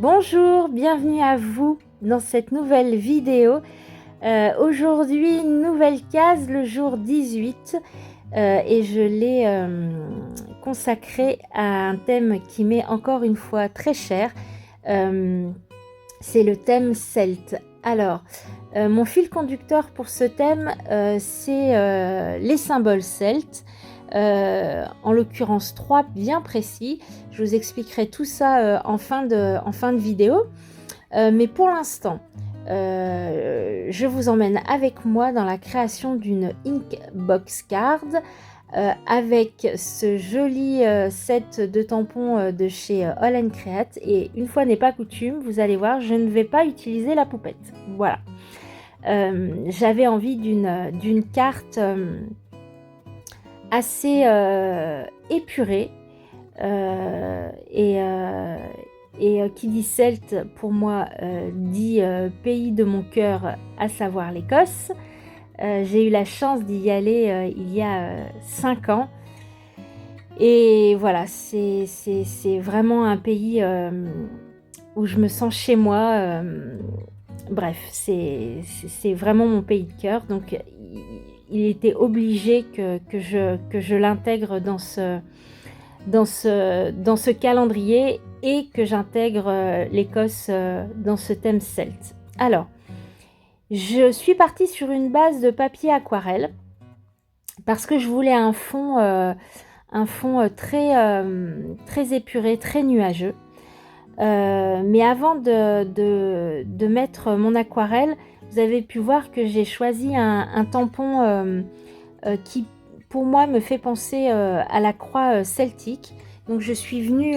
Bonjour, bienvenue à vous dans cette nouvelle vidéo. Aujourd'hui, nouvelle case, le jour 18 et je l'ai consacré à un thème qui m'est encore une fois très cher. C'est le thème celte. Alors, mon fil conducteur pour ce thème, c'est les symboles celtes. En l'occurrence 3 bien précis. Je vous expliquerai tout ça en fin de vidéo. Mais pour l'instant, je vous emmène avec moi dans la création d'une Inkbox Card avec ce joli set de tampons de chez All & Create. Et une fois n'est pas coutume, vous allez voir, je ne vais pas utiliser la poupette. Voilà. J'avais envie d'une carte assez épurée et qui dit celte pour moi dit pays de mon cœur, à savoir l'Écosse. J'ai eu la chance d'y aller il y a 5 ans et voilà, c'est vraiment un pays où je me sens chez moi. Bref, c'est vraiment mon pays de cœur, donc il était obligé que je l'intègre dans ce calendrier et que j'intègre l'Écosse dans ce thème celte. Alors, je suis partie sur une base de papier aquarelle parce que je voulais un fond très épuré, très nuageux. Mais avant de mettre mon aquarelle, vous avez pu voir que j'ai choisi un tampon qui pour moi me fait penser à la croix celtique. Donc je suis venue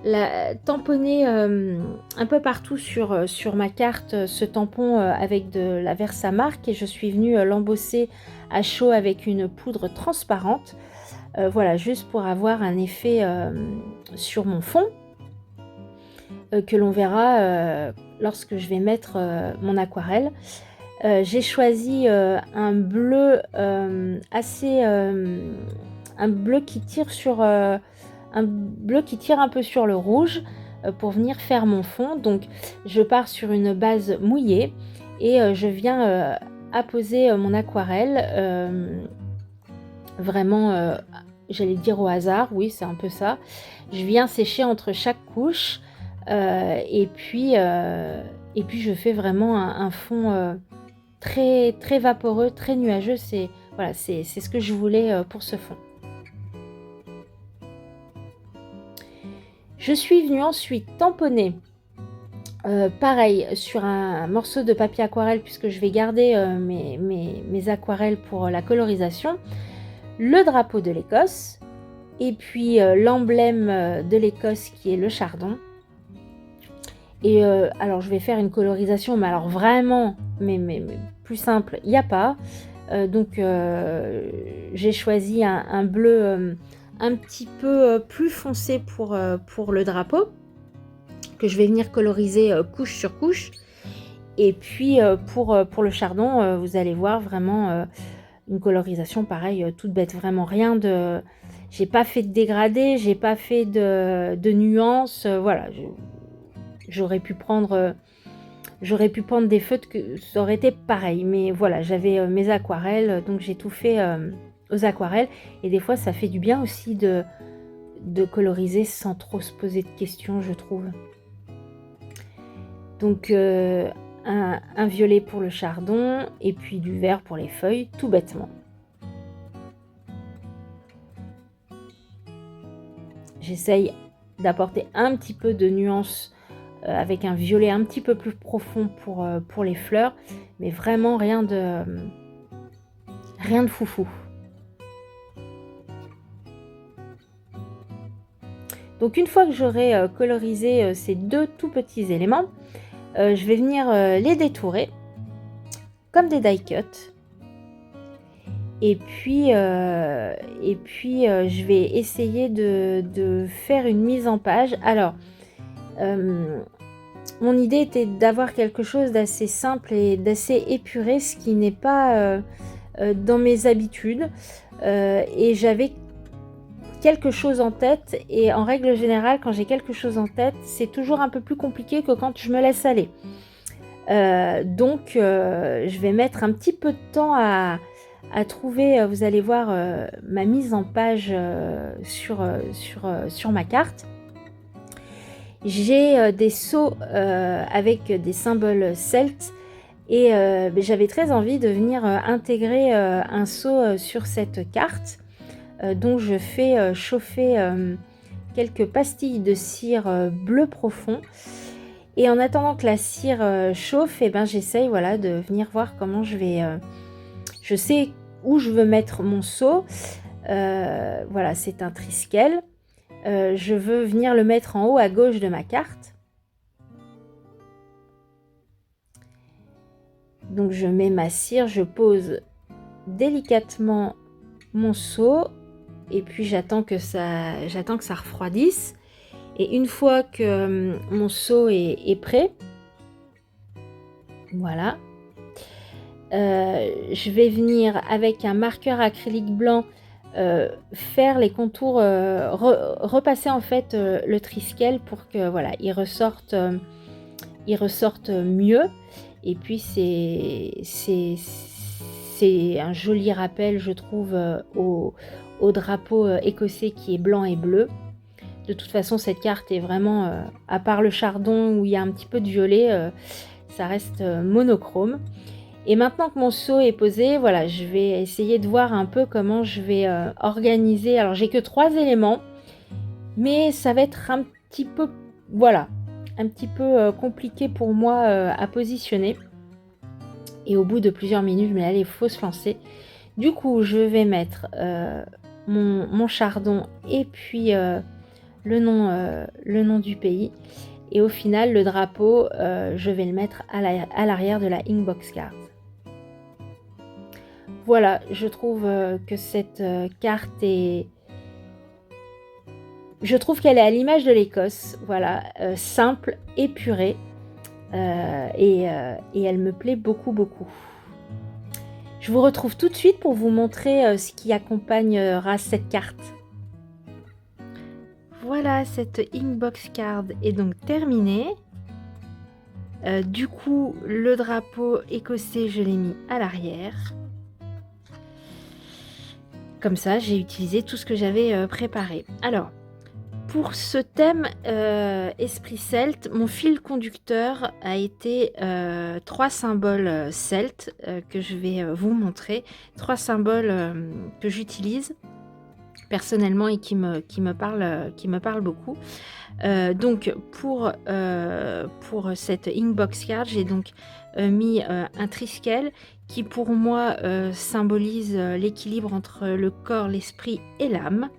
la tamponner un peu partout sur ma carte ce tampon avec de la Versamark, et je suis venue l'embosser à chaud avec une poudre transparente. Voilà, juste pour avoir un effet sur mon fond. Que l'on verra lorsque je vais mettre mon aquarelle. J'ai choisi un bleu un bleu qui tire un peu sur le rouge pour venir faire mon fond. Donc je pars sur une base mouillée et je viens apposer mon aquarelle vraiment j'allais dire au hasard, oui c'est un peu ça. Je viens sécher entre chaque couche. Et puis je fais vraiment un fond très, très vaporeux, très nuageux. C'est ce que je voulais pour ce fond. Je suis venue ensuite tamponner pareil sur un morceau de papier aquarelle, puisque je vais garder mes aquarelles pour la colorisation, le drapeau de l'Écosse et puis l'emblème de l'Écosse qui est le chardon. Et alors je vais faire une colorisation, mais alors vraiment, mais plus simple, il n'y a pas. Donc j'ai choisi un bleu un petit peu plus foncé pour le drapeau, que je vais venir coloriser couche sur couche. Et puis pour le chardon, vous allez voir vraiment une colorisation pareil, toute bête, vraiment rien de... J'ai pas fait de dégradé, j'ai pas fait de nuances, voilà. J'aurais pu prendre des feutres que ça aurait été pareil, mais voilà, j'avais mes aquarelles, donc j'ai tout fait aux aquarelles. Et des fois ça fait du bien aussi de coloriser sans trop se poser de questions, je trouve. Donc un violet pour le chardon et puis du vert pour les feuilles, tout bêtement. J'essaye d'apporter un petit peu de nuance avec un violet un petit peu plus profond pour les fleurs, mais vraiment rien de foufou. Donc une fois que j'aurai colorisé ces deux tout petits éléments, je vais venir les détourer comme des die cuts. Et puis je vais essayer de faire une mise en page. Alors mon idée était d'avoir quelque chose d'assez simple et d'assez épuré, ce qui n'est pas dans mes habitudes. Et j'avais quelque chose en tête, et en règle générale, quand j'ai quelque chose en tête, c'est toujours un peu plus compliqué que quand je me laisse aller. Donc je vais mettre un petit peu de temps à trouver, vous allez voir, ma mise en page sur ma carte. J'ai des sceaux avec des symboles celtes, et j'avais très envie de venir intégrer un sceau sur cette carte. Donc je fais chauffer quelques pastilles de cire bleu profond. Et en attendant que la cire chauffe, j'essaye de venir voir comment je vais... je sais où je veux mettre mon seau. Voilà, c'est un triskel. Je veux venir le mettre en haut à gauche de ma carte. Donc je mets ma cire, je pose délicatement mon seau, et puis j'attends que ça refroidisse. Et une fois que mon seau est prêt, voilà, je vais venir avec un marqueur acrylique blanc faire les contours, repasser en fait le triskel pour que voilà, il ressorte mieux. Et puis c'est un joli rappel, je trouve, au drapeau écossais qui est blanc et bleu. De toute façon, cette carte est vraiment, à part le chardon où il y a un petit peu de violet, ça reste monochrome. Et maintenant que mon seau est posé, voilà, je vais essayer de voir un peu comment je vais organiser. Alors, j'ai que 3 éléments, mais ça va être un petit peu, voilà, un petit peu compliqué pour moi à positionner. Et au bout de plusieurs minutes, je me dis, allez, il faut se lancer. Du coup, je vais mettre mon chardon et puis le nom du pays. Et au final, le drapeau, je vais le mettre à l'arrière de la Inkbox card. Voilà, je trouve que cette carte est... Je trouve qu'elle est à l'image de l'Écosse, voilà, simple, épurée, et elle me plaît beaucoup, beaucoup. Je vous retrouve tout de suite pour vous montrer ce qui accompagnera cette carte. Voilà, cette Inkbox card est donc terminée. Du coup, le drapeau écossais, je l'ai mis à l'arrière. Comme ça, j'ai utilisé tout ce que j'avais préparé. Alors, pour ce thème esprit celte, mon fil conducteur a été 3 symboles celtes que je vais vous montrer. 3 symboles que j'utilise personnellement et qui me parlent beaucoup. Donc pour cette Inkbox card, j'ai donc mis un triskel qui pour moi symbolise l'équilibre entre le corps, l'esprit et l'âme.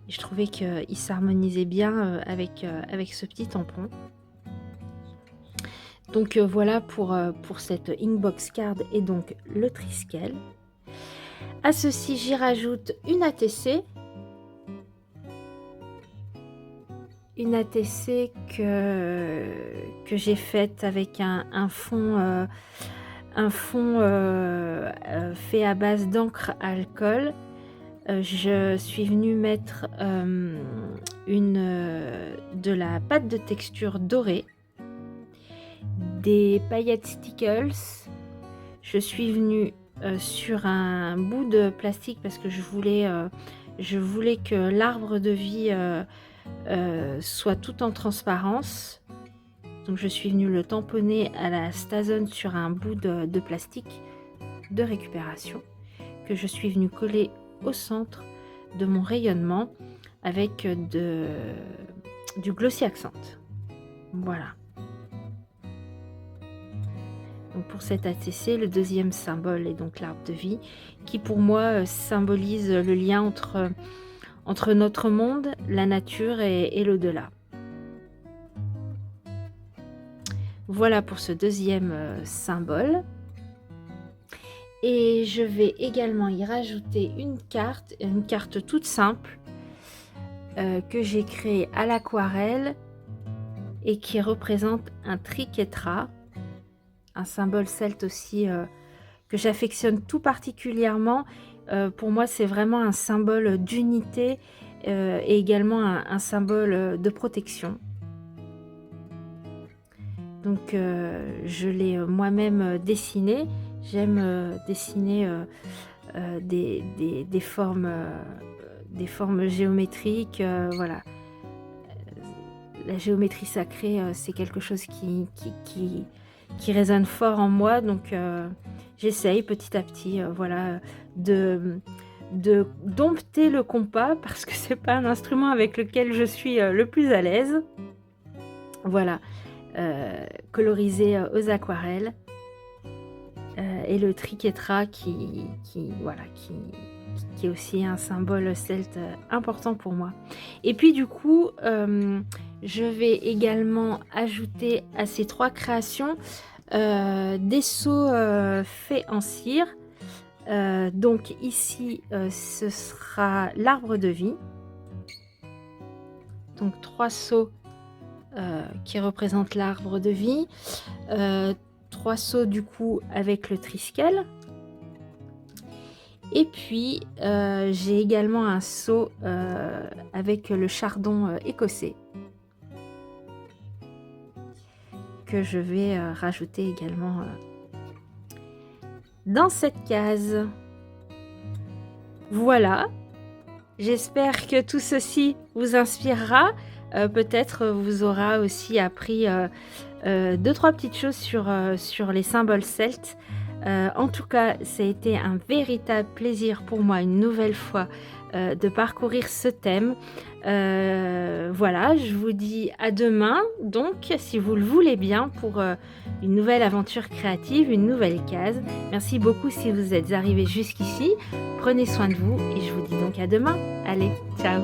Je trouvais qu'il s'harmonisait bien avec ce petit tampon. Donc voilà pour cette Inkbox card et donc le triskel. À ceci, j'y rajoute une ATC. Une ATC que j'ai faite avec un fond, fait à base d'encre à alcool. Je suis venue mettre de la pâte de texture dorée, des paillettes Stickles. Je suis venue sur un bout de plastique parce que je voulais que l'arbre de vie soit tout en transparence. Donc je suis venue le tamponner à la Stazone sur un bout de plastique de récupération que je suis venue coller au centre de mon rayonnement avec du Glossy Accent. Voilà. Donc pour cet ATC, le deuxième symbole est donc l'arbre de vie qui pour moi symbolise le lien entre notre monde, la nature et l'au-delà. Voilà pour ce deuxième symbole. Et je vais également y rajouter une carte toute simple que j'ai créée à l'aquarelle et qui représente un triquetra, un symbole celte aussi que j'affectionne tout particulièrement pour moi, c'est vraiment un symbole d'unité et également un symbole de protection. Donc je l'ai moi-même dessiné. J'aime dessiner des formes géométriques, voilà. La géométrie sacrée, c'est quelque chose qui résonne fort en moi, donc j'essaye petit à petit, voilà, de dompter le compas parce que c'est pas un instrument avec lequel je suis le plus à l'aise. Voilà, coloriser aux aquarelles et le triquetra voilà, qui est aussi un symbole celte important pour moi. Et puis du coup, je vais également ajouter à ces 3 créations des seaux faits en cire. Donc ici, ce sera l'arbre de vie. Donc 3 seaux qui représentent l'arbre de vie. 3 seaux du coup avec le triskel. Et puis j'ai également un seau avec le chardon écossais que je vais rajouter également dans cette case. Voilà, j'espère que tout ceci vous inspirera. Peut-être vous aura aussi appris 2-3 petites choses sur les symboles celtes. En tout cas, ça a été un véritable plaisir pour moi une nouvelle fois de parcourir ce thème. Voilà, je vous dis à demain, donc si vous le voulez bien, pour une nouvelle aventure créative, une nouvelle case. Merci beaucoup si vous êtes arrivés jusqu'ici. Prenez soin de vous et je vous dis donc à demain. Allez, ciao!